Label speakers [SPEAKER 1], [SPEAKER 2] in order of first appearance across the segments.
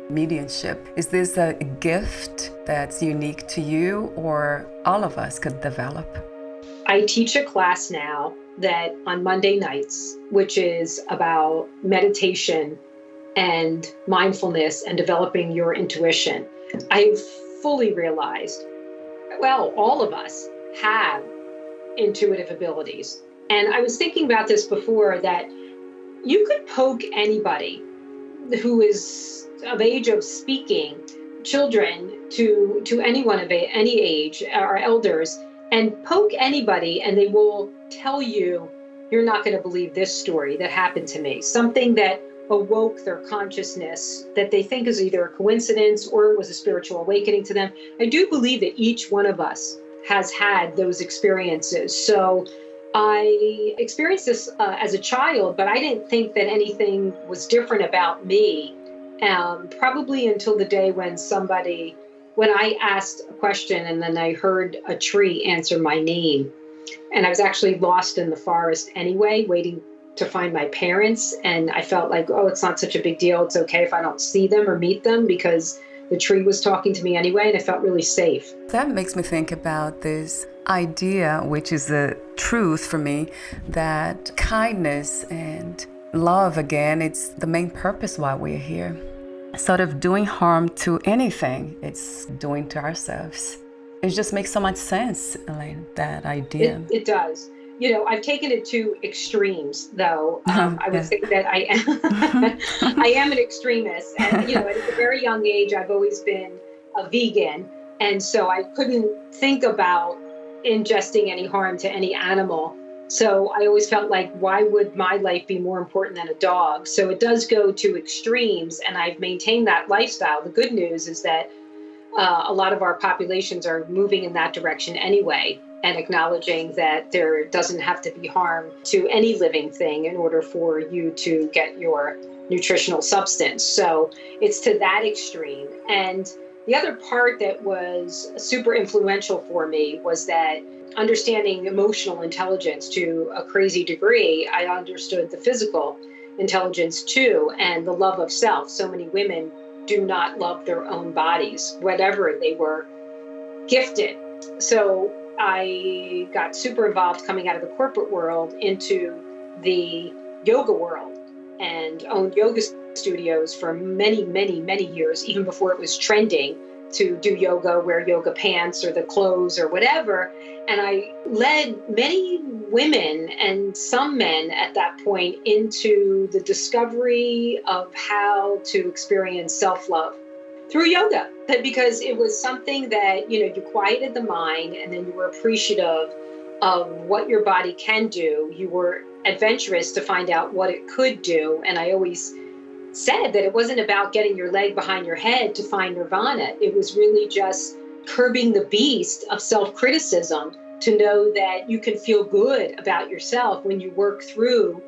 [SPEAKER 1] mediumship. Is this a gift that's unique to you, or all of us could develop?
[SPEAKER 2] I teach a class now that on Monday nights, which is about meditation and mindfulness and developing your intuition. I've fully realized, well, all of us have intuitive abilities. And I was thinking about this before, that you could poke anybody who is of age of speaking, children to anyone of any age, or elders, and poke anybody and they will tell you, you're not going to believe this story that happened to me. Something that awoke their consciousness that they think is either a coincidence or it was a spiritual awakening to them. I do believe that each one of us has had those experiences. So I experienced this as a child, but I didn't think that anything was different about me. Probably until the day when I asked a question and then I heard a tree answer my name. And I was actually lost in the forest anyway, waiting to find my parents. And I felt like, oh, it's not such a big deal. It's okay if I don't see them or meet them because the tree was talking to me anyway. And I felt really safe.
[SPEAKER 1] That makes me think about this idea, which is the truth for me, that kindness and love, again, it's the main purpose why we're here. Sort of doing harm to anything, it's doing to ourselves. It just makes so much sense, Alaine, that idea.
[SPEAKER 2] It does. You know, I've taken it to extremes, though. I would say that I am, I am an extremist. And, you know, at a very young age, I've always been a vegan. And so I couldn't think about ingesting any harm to any animal. So I always felt like, why would my life be more important than a dog? So it does go to extremes, and I've maintained that lifestyle. The good news is that a lot of our populations are moving in that direction anyway, and acknowledging that there doesn't have to be harm to any living thing in order for you to get your nutritional substance. So it's to that extreme. And the other part that was super influential for me was that understanding emotional intelligence to a crazy degree, I understood the physical intelligence too, and the love of self. So many women do not love their own bodies, whatever they were gifted. So I got super involved coming out of the corporate world into the yoga world and owned yoga studios for many, many, many years, even before it was trending to do yoga, wear yoga pants or the clothes or whatever. And I led many women and some men at that point into the discovery of how to experience self-love through yoga, because it was something that, you know, you quieted the mind and then you were appreciative of what your body can do. You were adventurous to find out what it could do. And I always said that it wasn't about getting your leg behind your head to find nirvana. It was really just curbing the beast of self-criticism to know that you can feel good about yourself when you work through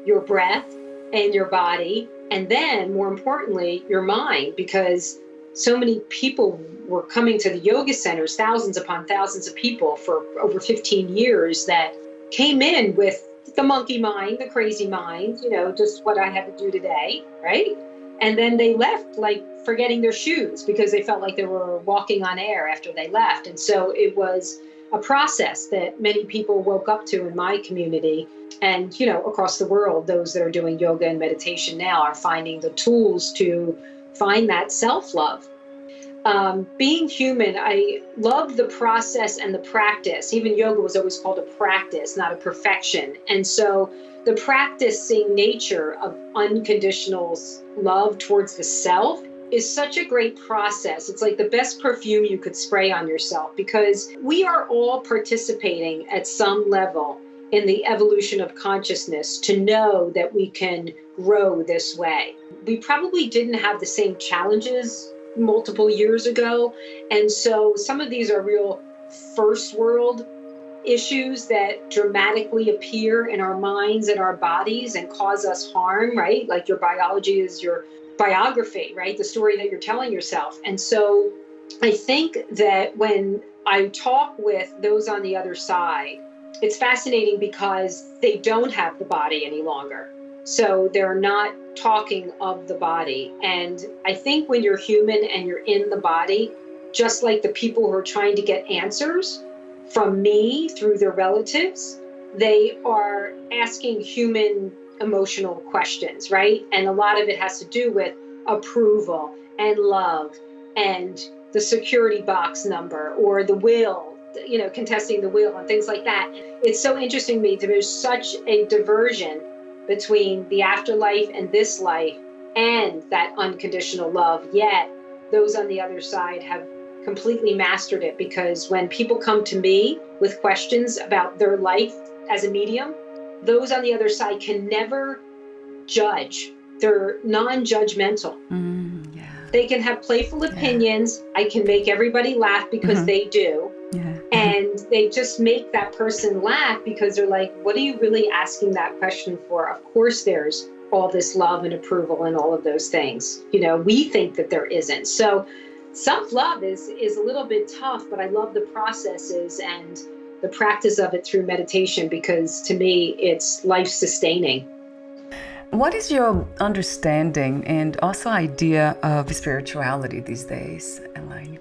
[SPEAKER 2] your breath and your body, and then more importantly, your mind, because so many people were coming to the yoga centers, thousands upon thousands of people for over 15 years that came in with the monkey mind, the crazy mind, you know, just what I had to do today, right? And then they left like forgetting their shoes because they felt like they were walking on air after they left. And so it was a process that many people woke up to in my community. And, you know, across the world, those that are doing yoga and meditation now are finding the tools to find that self-love. Being human, I love the process and the practice. Even yoga was always called a practice, not a perfection. And so the practicing nature of unconditional love towards the self is such a great process. It's like the best perfume you could spray on yourself, because we are all participating at some level in the evolution of consciousness to know that we can grow this way. We probably didn't have the same challenges multiple years ago. And so some of these are real first world issues that dramatically appear in our minds and our bodies and cause us harm, right? Like your biology is your biography, right? The story that you're telling yourself. And so I think that when I talk with those on the other side, it's fascinating because they don't have the body any longer. So they're not talking of the body. And I think when you're human and you're in the body, just like the people who are trying to get answers from me through their relatives, they are asking human emotional questions, right? And a lot of it has to do with approval and love and the security box number or the will, contesting the will and things like that. It's so interesting to me that there's such a diversion between the afterlife and this life and that unconditional love. Yet those on the other side have completely mastered it, because when people come to me with questions about their life as a medium, those on the other side can never judge. They're non-judgmental.
[SPEAKER 1] Yeah.
[SPEAKER 2] They can have playful opinions. I can make everybody laugh because they do.
[SPEAKER 1] Yeah.
[SPEAKER 2] And they just make that person laugh because they're like, what are you really asking that question for? Of course there's all this love and approval and all of those things. We think that there isn't. So self-love is a little bit tough, but I love the processes and the practice of it through meditation, because to me, it's life-sustaining.
[SPEAKER 1] What is your understanding and also idea of spirituality these days, Alaine?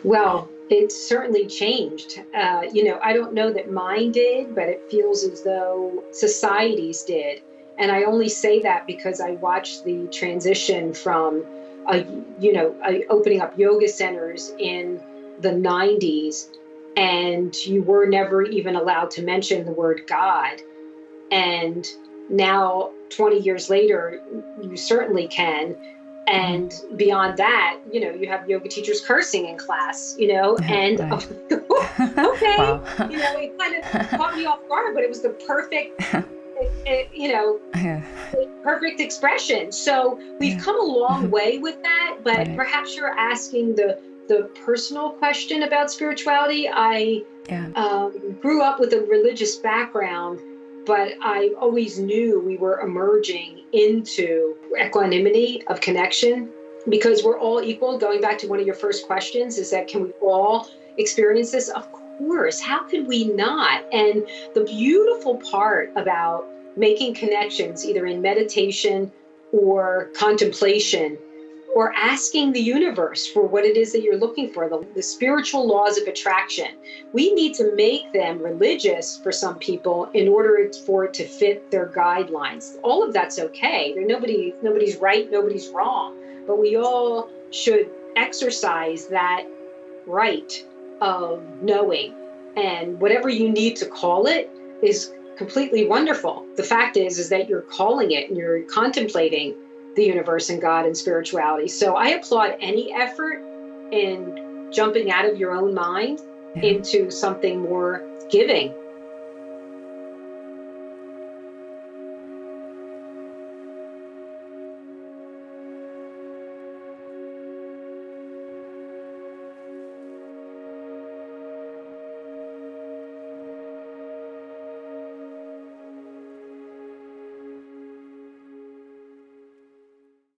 [SPEAKER 2] Well, it's certainly changed. I don't know that mine did, but it feels as though societies did. And I only say that because I watched the transition from, opening up yoga centers in the 90s, and you were never even allowed to mention the word God. And now, 20 years later, you certainly can. And beyond that, you have yoga teachers cursing in class, and
[SPEAKER 1] Right.
[SPEAKER 2] okay,
[SPEAKER 1] Wow.
[SPEAKER 2] it kind of caught me off guard, but it was the perfect, perfect expression. So we've come a long way with that, but
[SPEAKER 1] Right.
[SPEAKER 2] perhaps you're asking the personal question about spirituality. I grew up with a religious background, but I always knew we were emerging into equanimity of connection, because we're all equal. Going back to one of your first questions, is that can we all experience this? Of course. How could we not? And the beautiful part about making connections, either in meditation or contemplation, or asking the universe for what it is that you're looking for, the spiritual laws of attraction. We need to make them religious for some people in order for it to fit their guidelines. All of that's okay. Nobody's right, nobody's wrong. But we all should exercise that right of knowing. And whatever you need to call it is completely wonderful. The fact is that you're calling it and you're contemplating the universe and God and spirituality. So I applaud any effort in jumping out of your own mind into something more giving